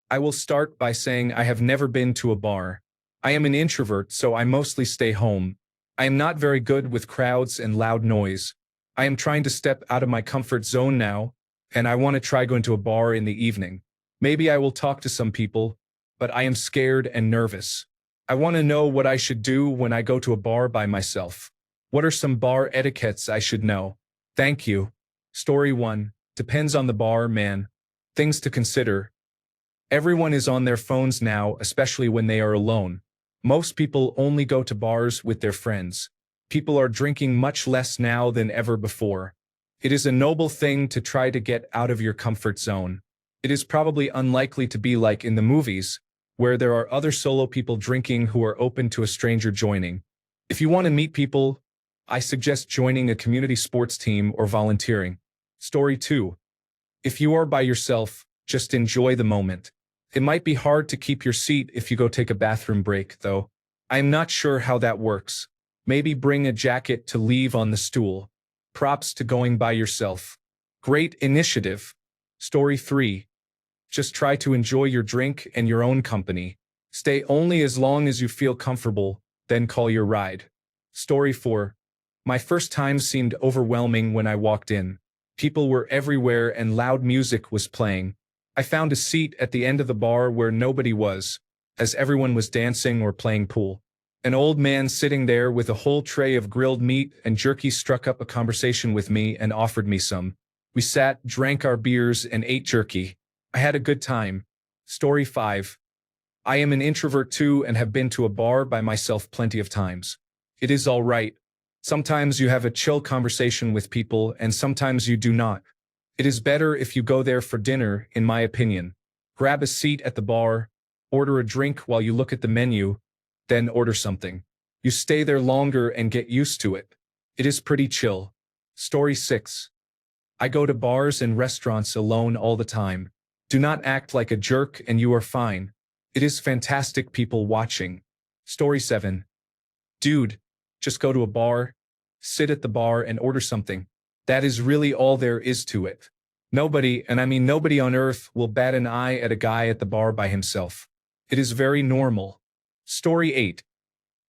I will start by saying I have never been to a bar. I am an introvert, so I mostly stay home. I am not very good with crowds and loud noise. I am trying to step out of my comfort zone now, and I want to try going to a bar in the evening. Maybe I will talk to some people, but I am scared and nervous. I want to know what I should do when I go to a bar by myself. What are some bar etiquettes I should know? Thank you. Story 1. Depends on the bar, man. Things to consider. Everyone is on their phones now, especially when they are alone. Most people only go to bars with their friends. People are drinking much less now than ever before. It is a noble thing to try to get out of your comfort zone. It is probably unlikely to be like in the movies, where there are other solo people drinking who are open to a stranger joining. If you want to meet people, I suggest joining a community sports team or volunteering. Story 2. If you are by yourself, just enjoy the moment. It might be hard to keep your seat if you go take a bathroom break, though. I am not sure how that works. Maybe bring a jacket to leave on the stool. Props to going by yourself. Great initiative. Story 3. Just try to enjoy your drink and your own company. Stay only as long as you feel comfortable, then call your ride. Story 4. My first time seemed overwhelming when I walked in. People were everywhere and loud music was playing. I found a seat at the end of the bar where nobody was, as everyone was dancing or playing pool. An old man sitting there with a whole tray of grilled meat and jerky struck up a conversation with me and offered me some. We sat, drank our beers, and ate jerky. I had a good time. Story 5. I am an introvert too and have been to a bar by myself plenty of times. It is all right. Sometimes you have a chill conversation with people and sometimes you do not. It is better if you go there for dinner, in my opinion. Grab a seat at the bar, order a drink while you look at the menu, then order something. You stay there longer and get used to it. It is pretty chill. Story 6. I go to bars and restaurants alone all the time. Do not act like a jerk and you are fine. It is fantastic people watching. Story 7. Dude, just go to a bar, sit at the bar and order something. That is really all there is to it. Nobody, and I mean nobody on earth, will bat an eye at a guy at the bar by himself. It is very normal. Story 8.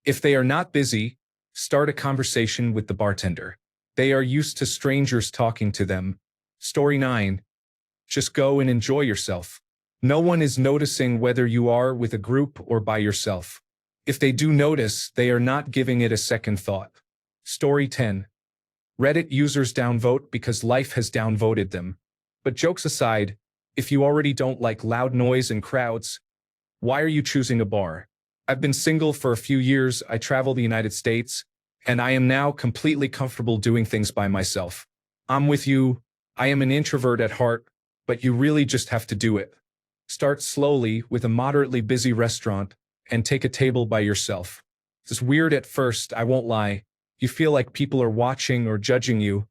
If they are not busy, start a conversation with the bartender. They are used to strangers talking to them. Story 9. Just go and enjoy yourself. No one is noticing whether you are with a group or by yourself. If they do notice, they are not giving it a second thought. Story 10. Reddit users downvote because life has downvoted them. But jokes aside, if you already don't like loud noise and crowds, why are you choosing a bar? I've been single for a few years, I travel the United States, and I am now completely comfortable doing things by myself. I'm with you, I am an introvert at heart, but you really just have to do it. Start slowly with a moderately busy restaurant and take a table by yourself. It's weird at first, I won't lie. You feel like people are watching or judging you,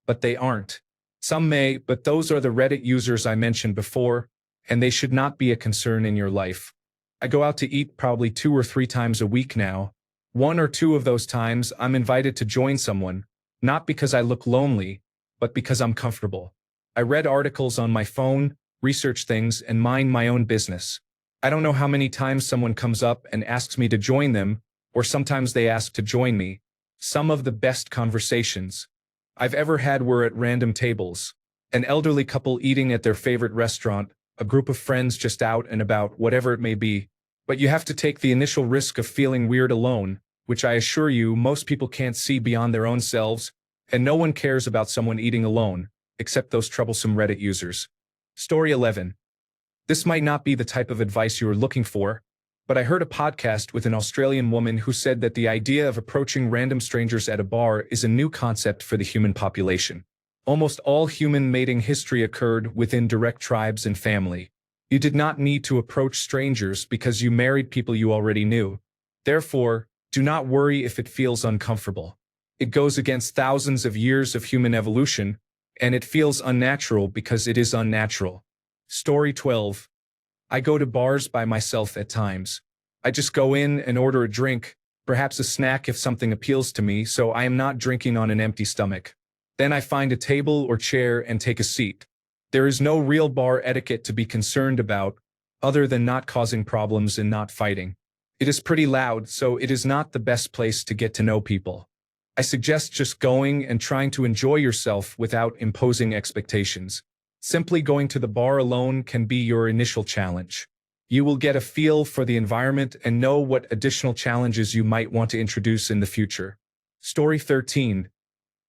but they aren't. Some may, but those are the Reddit users I mentioned before, and they should not be a concern in your life. I go out to eat probably 2 or 3 times a week now. 1 or 2 of those times I'm invited to join someone, not because I look lonely, but because I'm comfortable. I read articles on my phone, research things, and mind my own business. I don't know how many times someone comes up and asks me to join them, or sometimes they ask to join me. Some of the best conversations I've ever had were at random tables. An elderly couple eating at their favorite restaurant, a group of friends just out and about, whatever it may be. But you have to take the initial risk of feeling weird alone, which I assure you most people can't see beyond their own selves, and no one cares about someone eating alone, except those troublesome Reddit users. Story 11. This might not be the type of advice you are looking for, but I heard a podcast with an Australian woman who said that the idea of approaching random strangers at a bar is a new concept for the human population. Almost all human mating history occurred within direct tribes and family. You did not need to approach strangers because you married people you already knew. Therefore, do not worry if it feels uncomfortable. It goes against thousands of years of human evolution, and it feels unnatural because it is unnatural. Story 12. I go to bars by myself at times. I just go in and order a drink, perhaps a snack if something appeals to me, so I am not drinking on an empty stomach. Then I find a table or chair and take a seat. There is no real bar etiquette to be concerned about, other than not causing problems and not fighting. It is pretty loud, so it is not the best place to get to know people. I suggest just going and trying to enjoy yourself without imposing expectations. Simply going to the bar alone can be your initial challenge. You will get a feel for the environment and know what additional challenges you might want to introduce in the future. Story 13.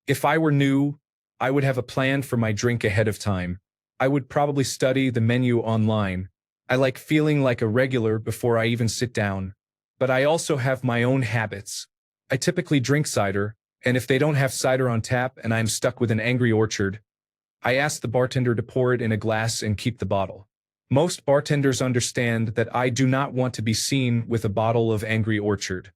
If I were new, I would have a plan for my drink ahead of time. I would probably study the menu online. I like feeling like a regular before I even sit down. But I also have my own habits. I typically drink cider, and if they don't have cider on tap and I'm stuck with an Angry Orchard, I ask the bartender to pour it in a glass and keep the bottle. Most bartenders understand that I do not want to be seen with a bottle of Angry Orchard.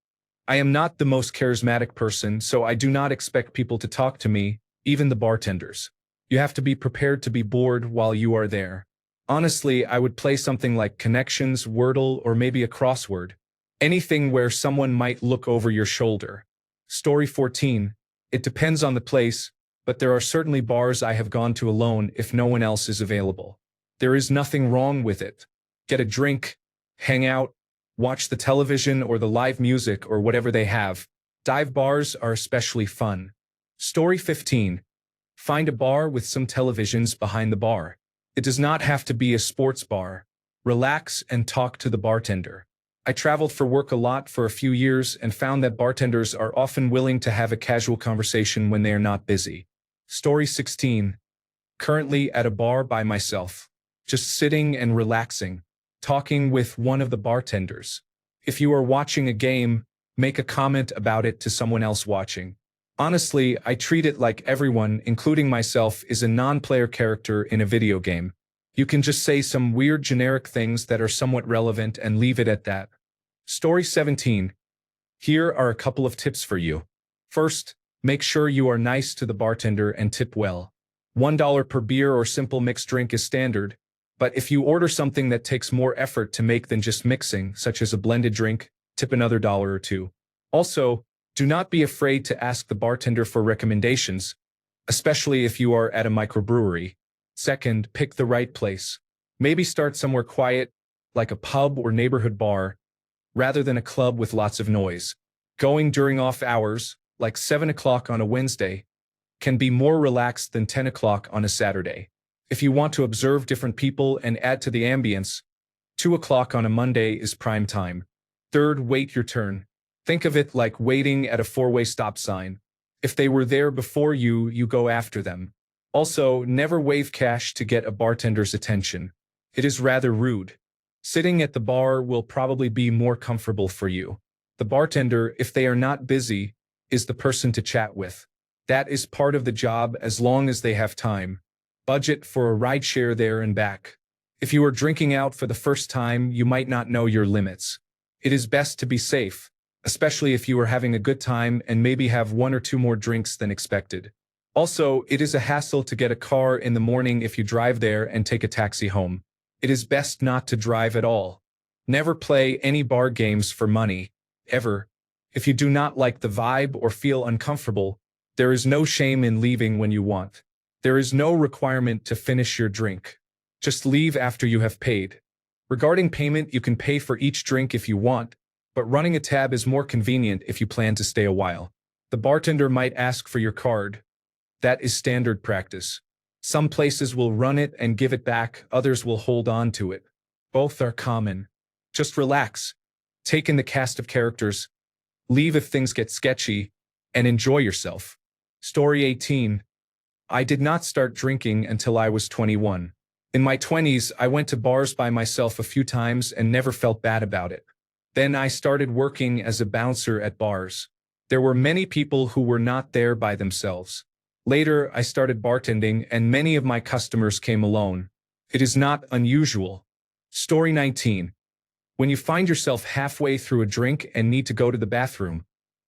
I am not the most charismatic person, so I do not expect people to talk to me, even the bartenders. You have to be prepared to be bored while you are there. Honestly, I would play something like Connections, Wordle, or maybe a crossword. Anything where someone might look over your shoulder. Story 14. It depends on the place, but there are certainly bars I have gone to alone if no one else is available. There is nothing wrong with it. Get a drink, hang out, watch the television or the live music or whatever they have. Dive bars are especially fun. Story 15. Find a bar with some televisions behind the bar. It does not have to be a sports bar. Relax and talk to the bartender. I traveled for work a lot for a few years and found that bartenders are often willing to have a casual conversation when they are not busy. Story 16. Currently at a bar by myself. Just sitting and relaxing, talking with one of the bartenders. If you are watching a game, make a comment about it to someone else watching. Honestly, I treat it like everyone, including myself, is a non-player character in a video game. You can just say some weird generic things that are somewhat relevant and leave it at that. Story 17. Here are a couple of tips for you. First, make sure you are nice to the bartender and tip well. $1 per beer or simple mixed drink is standard, but if you order something that takes more effort to make than just mixing, such as a blended drink, tip another $1 or $2. Also, do not be afraid to ask the bartender for recommendations, especially if you are at a microbrewery. Second, pick the right place. Maybe start somewhere quiet, like a pub or neighborhood bar, rather than a club with lots of noise. Going during off hours, like 7 o'clock on a Wednesday, can be more relaxed than 10 o'clock on a Saturday. If you want to observe different people and add to the ambience, 2 o'clock on a Monday is prime time. Third, wait your turn. Think of it like waiting at a four-way stop sign. If they were there before you, you go after them. Also, never wave cash to get a bartender's attention. It is rather rude. Sitting at the bar will probably be more comfortable for you. The bartender, if they are not busy, is the person to chat with. That is part of the job as long as they have time. Budget for a rideshare there and back. If you are drinking out for the first time, you might not know your limits. It is best to be safe, especially if you are having a good time and maybe have 1 or 2 more drinks than expected. Also, it is a hassle to get a car in the morning if you drive there and take a taxi home. It is best not to drive at all. Never play any bar games for money, ever. If you do not like the vibe or feel uncomfortable, there is no shame in leaving when you want. There is no requirement to finish your drink. Just leave after you have paid. Regarding payment, you can pay for each drink if you want, but running a tab is more convenient if you plan to stay a while. The bartender might ask for your card. That is standard practice. Some places will run it and give it back, others will hold on to it. Both are common. Just relax. Take in the cast of characters. Leave if things get sketchy, and enjoy yourself. Story 18. I did not start drinking until I was 21. In my 20s, I went to bars by myself a few times and never felt bad about it. Then I started working as a bouncer at bars. There were many people who were not there by themselves. Later, I started bartending and many of my customers came alone. It is not unusual. Story 19. When you find yourself halfway through a drink and need to go to the bathroom,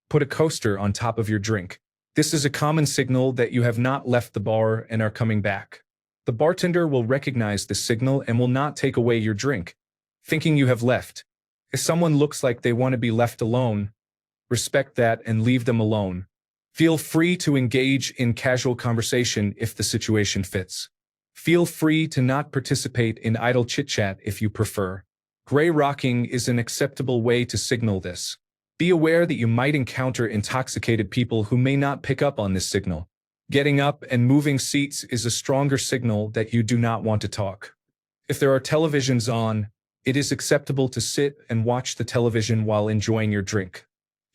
put a coaster on top of your drink. This is a common signal that you have not left the bar and are coming back. The bartender will recognize this signal and will not take away your drink, thinking you have left. If someone looks like they want to be left alone, respect that and leave them alone. Feel free to engage in casual conversation if the situation fits. Feel free to not participate in idle chit-chat if you prefer. Gray rocking is an acceptable way to signal this. Be aware that you might encounter intoxicated people who may not pick up on this signal. Getting up and moving seats is a stronger signal that you do not want to talk. If there are televisions on, it is acceptable to sit and watch the television while enjoying your drink.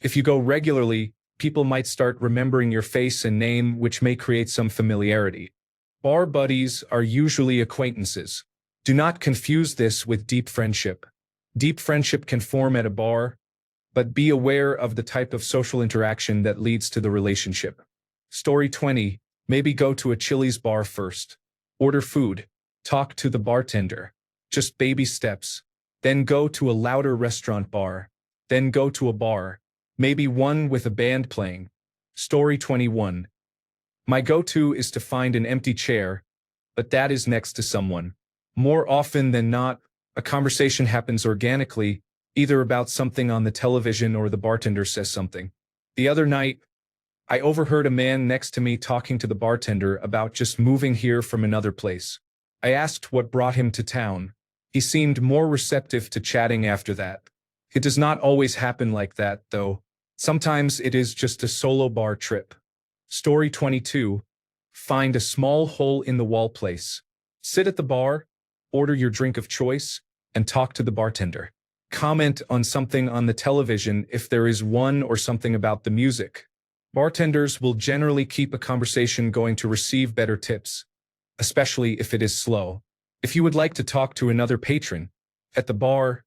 If you go regularly, people might start remembering your face and name, which may create some familiarity. Bar buddies are usually acquaintances. Do not confuse this with deep friendship. Deep friendship can form at a bar, but be aware of the type of social interaction that leads to the relationship. Story 20. Maybe go to a Chili's bar first. Order food. Talk to the bartender. Just baby steps. Then go to a louder restaurant bar. Then go to a bar. Maybe one with a band playing. Story 21. My go-to is to find an empty chair, but that is next to someone. More often than not, a conversation happens organically, either about something on the television or the bartender says something. The other night, I overheard a man next to me talking to the bartender about just moving here from another place. I asked what brought him to town. He seemed more receptive to chatting after that. It does not always happen like that, though. Sometimes it is just a solo bar trip. Story 22. Find a small hole-in-the-wall place. Sit at the bar, order your drink of choice, and talk to the bartender. Comment on something on the television if there is one, or something about the music. Bartenders will generally keep a conversation going to receive better tips, especially if it is slow. If you would like to talk to another patron at the bar,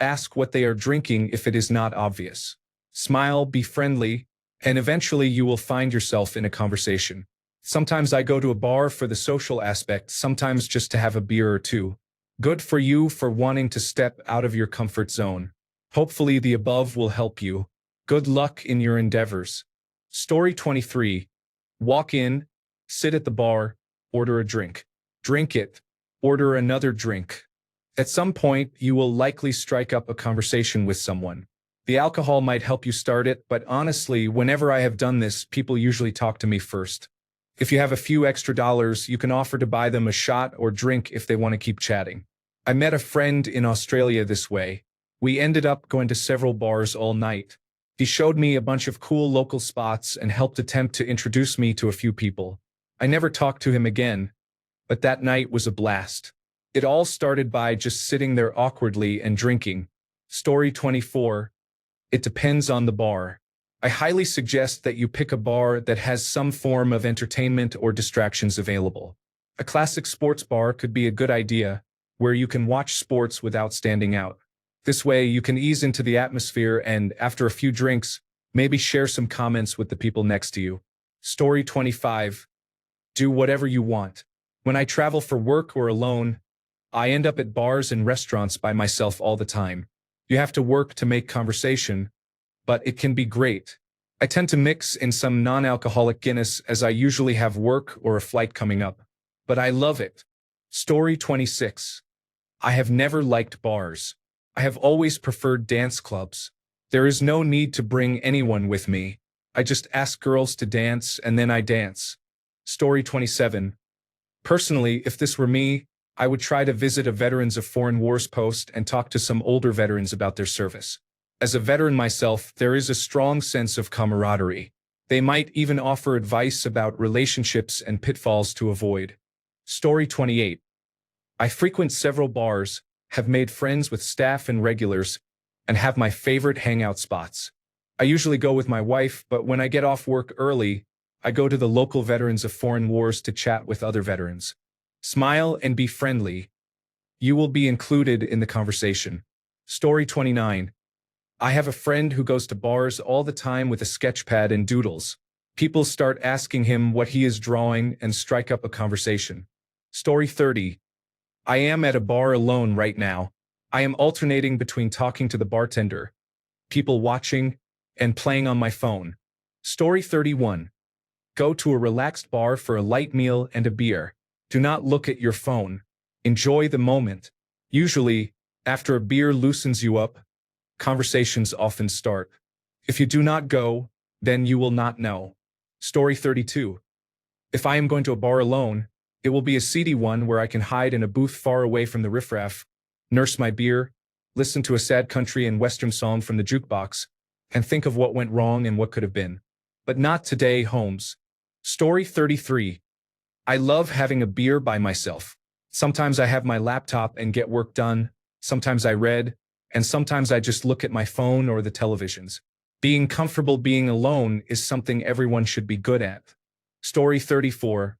ask what they are drinking if it is not obvious. Smile, be friendly, and eventually you will find yourself in a conversation. Sometimes I go to a bar for the social aspect, sometimes just to have a beer or two. Good for you for wanting to step out of your comfort zone. Hopefully the above will help you. Good luck in your endeavors. Story 23. Walk in, sit at the bar, order a drink. Drink it, order another drink. At some point, you will likely strike up a conversation with someone. The alcohol might help you start it, but honestly, whenever I have done this, people usually talk to me first. If you have a few extra dollars, you can offer to buy them a shot or drink if they want to keep chatting. I met a friend in Australia this way. We ended up going to several bars all night. He showed me a bunch of cool local spots and helped attempt to introduce me to a few people. I never talked to him again, but that night was a blast. It all started by just sitting there awkwardly and drinking. Story 24. It depends on the bar. I highly suggest that you pick a bar that has some form of entertainment or distractions available. A classic sports bar could be a good idea, where you can watch sports without standing out. This way, you can ease into the atmosphere and, after a few drinks, maybe share some comments with the people next to you. Story 25. Do whatever you want. When I travel for work or alone, I end up at bars and restaurants by myself all the time. You have to work to make conversation, but it can be great. I tend to mix in some non-alcoholic Guinness as I usually have work or a flight coming up. But I love it. Story 26. I have never liked bars. I have always preferred dance clubs. There is no need to bring anyone with me. I just ask girls to dance and then I dance. Story 27. Personally, if this were me, I would try to visit a Veterans of Foreign Wars post and talk to some older veterans about their service. As a veteran myself, there is a strong sense of camaraderie. They might even offer advice about relationships and pitfalls to avoid. Story 28. I frequent several bars, have made friends with staff and regulars, and have my favorite hangout spots. I usually go with my wife, but when I get off work early, I go to the local Veterans of Foreign Wars to chat with other veterans. Smile and be friendly. You will be included in the conversation. Story 29. I have a friend who goes to bars all the time with a sketchpad and doodles. People start asking him what he is drawing and strike up a conversation. Story 30. I am at a bar alone right now. I am alternating between talking to the bartender, people watching, and playing on my phone. Story 31. Go to a relaxed bar for a light meal and a beer. Do not look at your phone. Enjoy the moment. Usually, after a beer loosens you up, conversations often start. If you do not go, then you will not know. Story 32. If I am going to a bar alone, It will be a seedy one where I can hide in a booth far away from the riffraff, nurse my beer, listen to a sad country and western song from the jukebox, and think of what went wrong and what could have been. But not today, Holmes. Story 33. I love having a beer by myself. Sometimes I have my laptop and get work done, sometimes I read, and sometimes I just look at my phone or the televisions. Being comfortable being alone is something everyone should be good at. Story 34.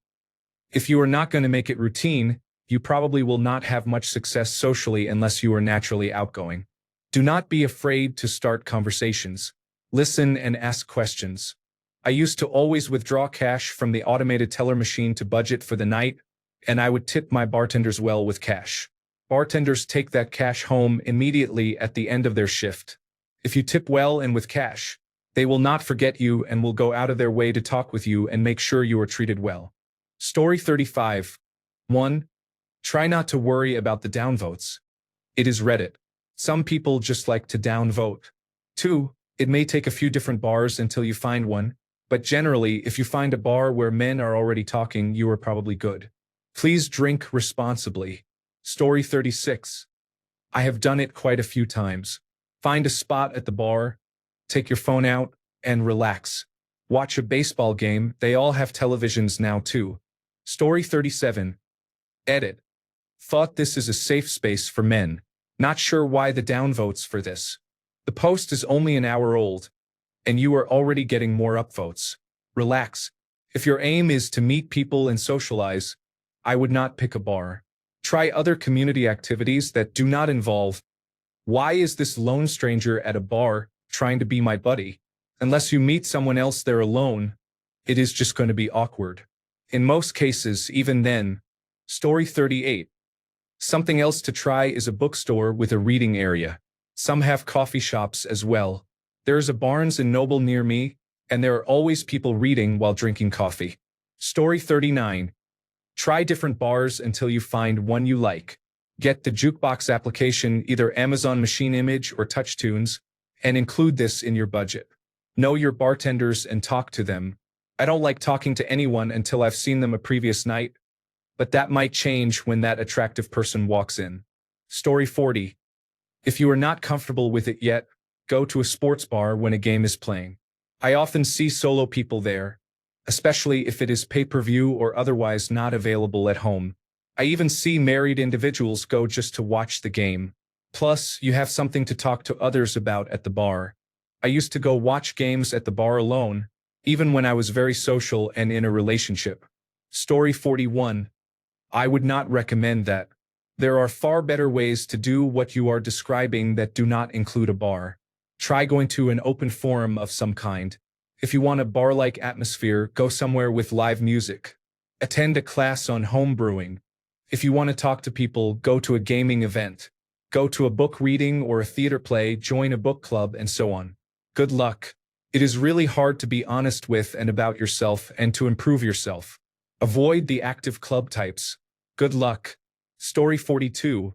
If you are not going to make it routine, you probably will not have much success socially unless you are naturally outgoing. Do not be afraid to start conversations. Listen and ask questions. I used to always withdraw cash from the automated teller machine to budget for the night, and I would tip my bartenders well with cash. Bartenders take that cash home immediately at the end of their shift. If you tip well and with cash, they will not forget you and will go out of their way to talk with you and make sure you are treated well. Story 35. 1. Try not to worry about the downvotes. It is Reddit. Some people just like to downvote. 2. It may take a few different bars until you find one, but generally, if you find a bar where men are already talking, you are probably good. Please drink responsibly. Story 36. I have done it quite a few times. Find a spot at the bar, take your phone out, and relax. Watch a baseball game. They all have televisions now too. Story 37. Edit. Thought this is a safe space for men. Not sure why the downvotes for this. The post is only an hour old, and you are already getting more upvotes. Relax. If your aim is to meet people and socialize, I would not pick a bar. Try other community activities that do not involve, why is this lone stranger at a bar trying to be my buddy? Unless you meet someone else there alone, it is just going to be awkward. In most cases, even then. Story 38. Something else to try is a bookstore with a reading area. Some have coffee shops as well. There is a Barnes & Noble near me, and there are always people reading while drinking coffee. Story 39. Try different bars until you find one you like. Get the jukebox application, either Amazon Machine Image or TouchTunes, and include this in your budget. Know your bartenders and talk to them. I don't like talking to anyone until I've seen them a previous night, but that might change when that attractive person walks in. Story 40. If you are not comfortable with it yet, go to a sports bar when a game is playing. I often see solo people there, especially if it is pay-per-view or otherwise not available at home. I even see married individuals go just to watch the game. Plus, you have something to talk to others about at the bar. I used to go watch games at the bar alone, even when I was very social and in a relationship. Story 41. I would not recommend that. There are far better ways to do what you are describing that do not include a bar. Try going to an open forum of some kind. If you want a bar-like atmosphere, go somewhere with live music. Attend a class on home brewing. If you want to talk to people, go to a gaming event. Go to a book reading or a theater play, join a book club, and so on. Good luck. It is really hard to be honest with and about yourself and to improve yourself. Avoid the active club types. Good luck. Story 42.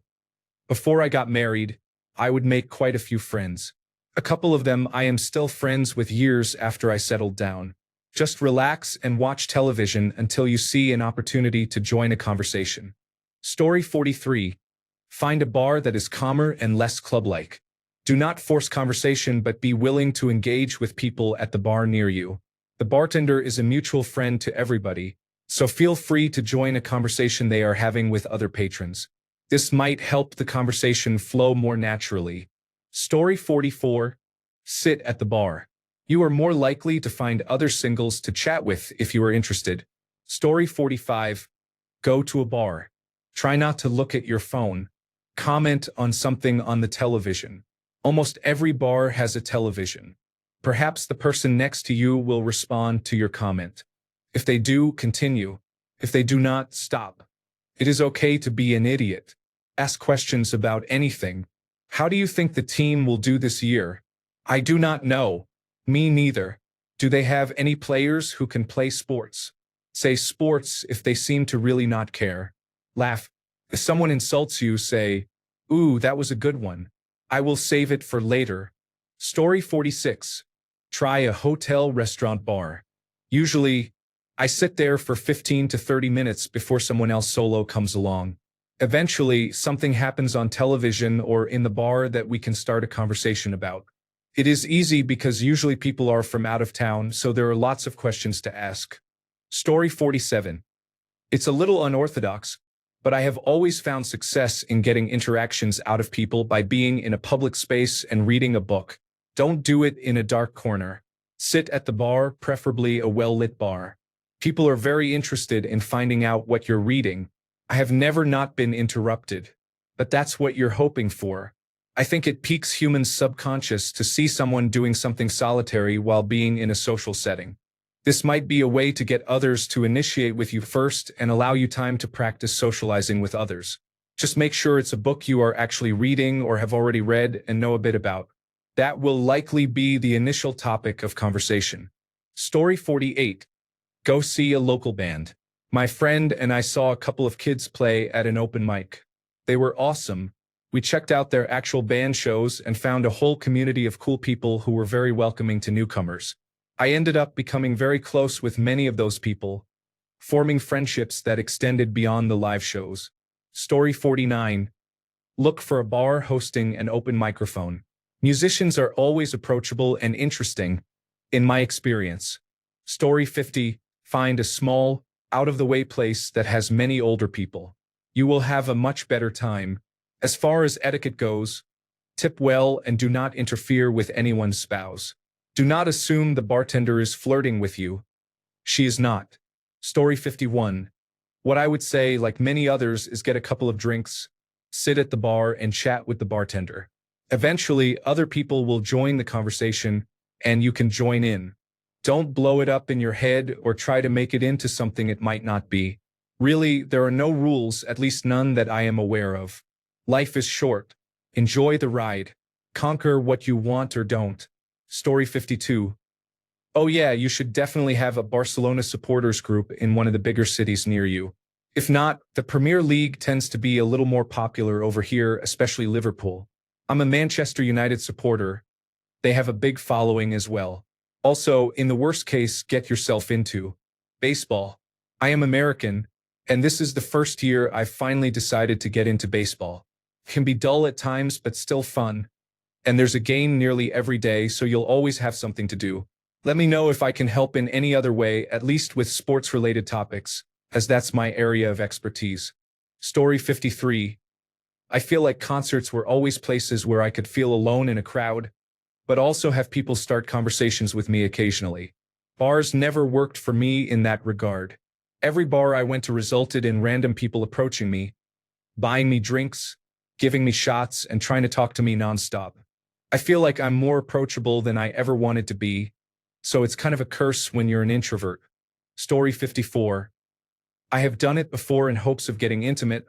Before I got married, I would make quite a few friends. A couple of them I am still friends with years after I settled down. Just relax and watch television until you see an opportunity to join a conversation. Story 43. Find a bar that is calmer and less club-like. Do not force conversation, but be willing to engage with people at the bar near you. The bartender is a mutual friend to everybody, so feel free to join a conversation they are having with other patrons. This might help the conversation flow more naturally. Story 44. Sit at the bar. You are more likely to find other singles to chat with if you are interested. Story 45. Go to a bar. Try not to look at your phone. Comment on something on the television. Almost every bar has a television. Perhaps the person next to you will respond to your comment. If they do, continue. If they do not, stop. It is okay to be an idiot. Ask questions about anything. How do you think the team will do this year? I do not know. Me neither. Do they have any players who can play sports? Say sports if they seem to really not care. Laugh. If someone insults you, say, "Ooh, that was a good one. I will save it for later." Story 46. Try a hotel restaurant bar. Usually, I sit there for 15 to 30 minutes before someone else solo comes along. Eventually, something happens on television or in the bar that we can start a conversation about. It is easy because usually people are from out of town, so there are lots of questions to ask. Story 47. It's a little unorthodox, but I have always found success in getting interactions out of people by being in a public space and reading a book. Don't do it in a dark corner. Sit at the bar, preferably a well-lit bar. People are very interested in finding out what you're reading. I have never not been interrupted. But that's what you're hoping for. I think it piques human subconscious to see someone doing something solitary while being in a social setting. This might be a way to get others to initiate with you first and allow you time to practice socializing with others. Just make sure it's a book you are actually reading or have already read and know a bit about. That will likely be the initial topic of conversation. Story 48. Go see a local band. My friend and I saw a couple of kids play at an open mic. They were awesome. We checked out their actual band shows and found a whole community of cool people who were very welcoming to newcomers. I ended up becoming very close with many of those people, forming friendships that extended beyond the live shows. Story 49. Look for a bar hosting an open microphone. Musicians are always approachable and interesting, in my experience. Story 50. Find a small, out-of-the-way place that has many older people. You will have a much better time. As far as etiquette goes, tip well and do not interfere with anyone's spouse. Do not assume the bartender is flirting with you. She is not. Story 51. What I would say, like many others, is get a couple of drinks, sit at the bar, and chat with the bartender. Eventually, other people will join the conversation, and you can join in. Don't blow it up in your head or try to make it into something it might not be. Really, there are no rules, at least none that I am aware of. Life is short. Enjoy the ride. Conquer what you want or don't. Story 52. Oh yeah, you should definitely have a Barcelona supporters group in one of the bigger cities near you. If not, the Premier League tends to be a little more popular over here, especially Liverpool. I'm a Manchester United supporter. They have a big following as well. Also, in the worst case, get yourself into baseball. I am American, and this is the first year I've finally decided to get into baseball. It can be dull at times, but still fun. And there's a game nearly every day, so you'll always have something to do. Let me know if I can help in any other way, at least with sports-related topics, as that's my area of expertise. Story 53. I feel like concerts were always places where I could feel alone in a crowd, but also have people start conversations with me occasionally. Bars never worked for me in that regard. Every bar I went to resulted in random people approaching me, buying me drinks, giving me shots, and trying to talk to me nonstop. I feel like I'm more approachable than I ever wanted to be, so it's kind of a curse when you're an introvert. Story 54. I have done it before in hopes of getting intimate,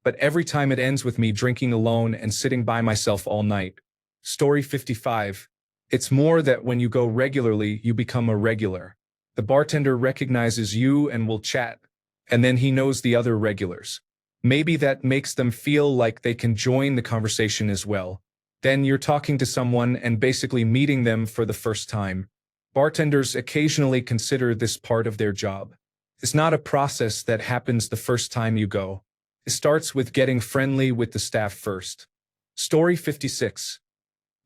but every time it ends with me drinking alone and sitting by myself all night. Story 55. It's more that when you go regularly, you become a regular. The bartender recognizes you and will chat, and then he knows the other regulars. Maybe that makes them feel like they can join the conversation as well. Then you're talking to someone and basically meeting them for the first time. Bartenders occasionally consider this part of their job. It's not a process that happens the first time you go. It starts with getting friendly with the staff first. Story 56.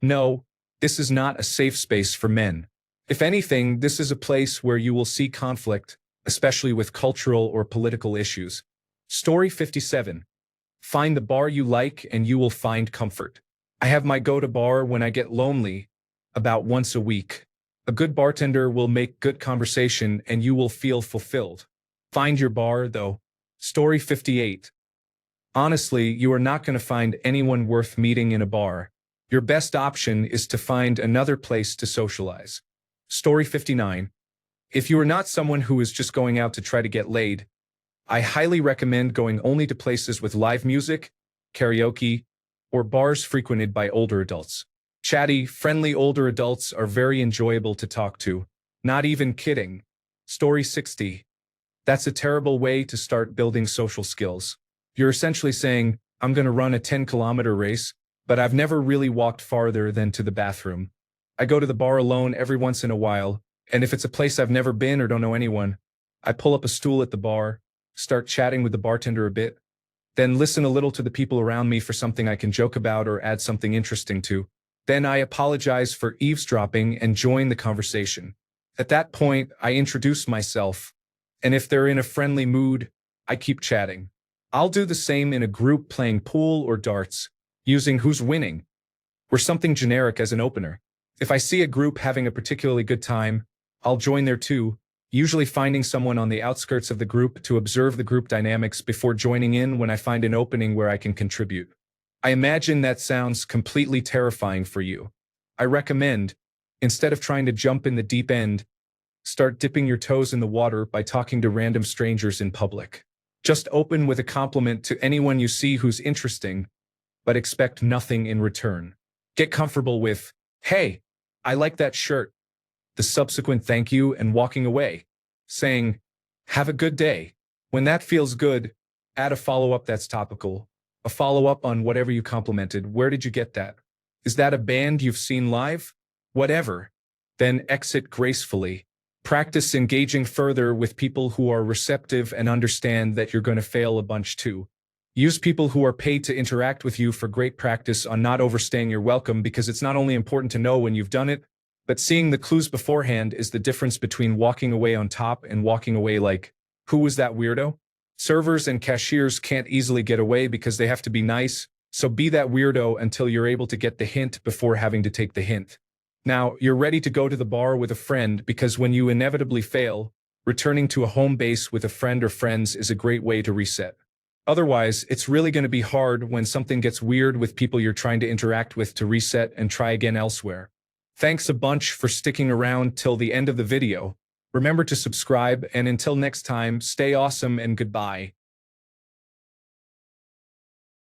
No, this is not a safe space for men. If anything, this is a place where you will see conflict, especially with cultural or political issues. Story 57. Find the bar you like and you will find comfort. I have my go-to bar when I get lonely, about once a week. A good bartender will make good conversation and you will feel fulfilled. Find your bar, though. Story 58. Honestly, you are not going to find anyone worth meeting in a bar. Your best option is to find another place to socialize. Story 59. If you are not someone who is just going out to try to get laid, I highly recommend going only to places with live music, karaoke, or bars frequented by older adults. Chatty, friendly older adults are very enjoyable to talk to. Not even kidding. Story 60. That's a terrible way to start building social skills. You're essentially saying, I'm going to run a 10-kilometer race, but I've never really walked farther than to the bathroom. I go to the bar alone every once in a while, and if it's a place I've never been or don't know anyone, I pull up a stool at the bar, start chatting with the bartender a bit, then listen a little to the people around me for something I can joke about or add something interesting to. Then I apologize for eavesdropping and join the conversation. At that point, I introduce myself, and if they're in a friendly mood, I keep chatting. I'll do the same in a group playing pool or darts, using who's winning, or something generic as an opener. If I see a group having a particularly good time, I'll join there too, usually finding someone on the outskirts of the group to observe the group dynamics before joining in when I find an opening where I can contribute. I imagine that sounds completely terrifying for you. I recommend, instead of trying to jump in the deep end, start dipping your toes in the water by talking to random strangers in public. Just open with a compliment to anyone you see who's interesting, but expect nothing in return. Get comfortable with, "Hey, I like that shirt," the subsequent thank you, and walking away, saying, "Have a good day." When that feels good, add a follow-up that's topical. A follow-up on whatever you complimented. Where did you get that? Is that a band you've seen live? Whatever. Then exit gracefully. Practice engaging further with people who are receptive and understand that you're going to fail a bunch too. Use people who are paid to interact with you for great practice on not overstaying your welcome, because it's not only important to know when you've done it, but seeing the clues beforehand is the difference between walking away on top and walking away like, "Who was that weirdo?" Servers and cashiers can't easily get away because they have to be nice, so be that weirdo until you're able to get the hint before having to take the hint. Now, you're ready to go to the bar with a friend, because when you inevitably fail, returning to a home base with a friend or friends is a great way to reset. Otherwise, it's really going to be hard when something gets weird with people you're trying to interact with to reset and try again elsewhere. Thanks a bunch for sticking around till the end of the video. Remember to subscribe, and until next time, stay awesome and goodbye.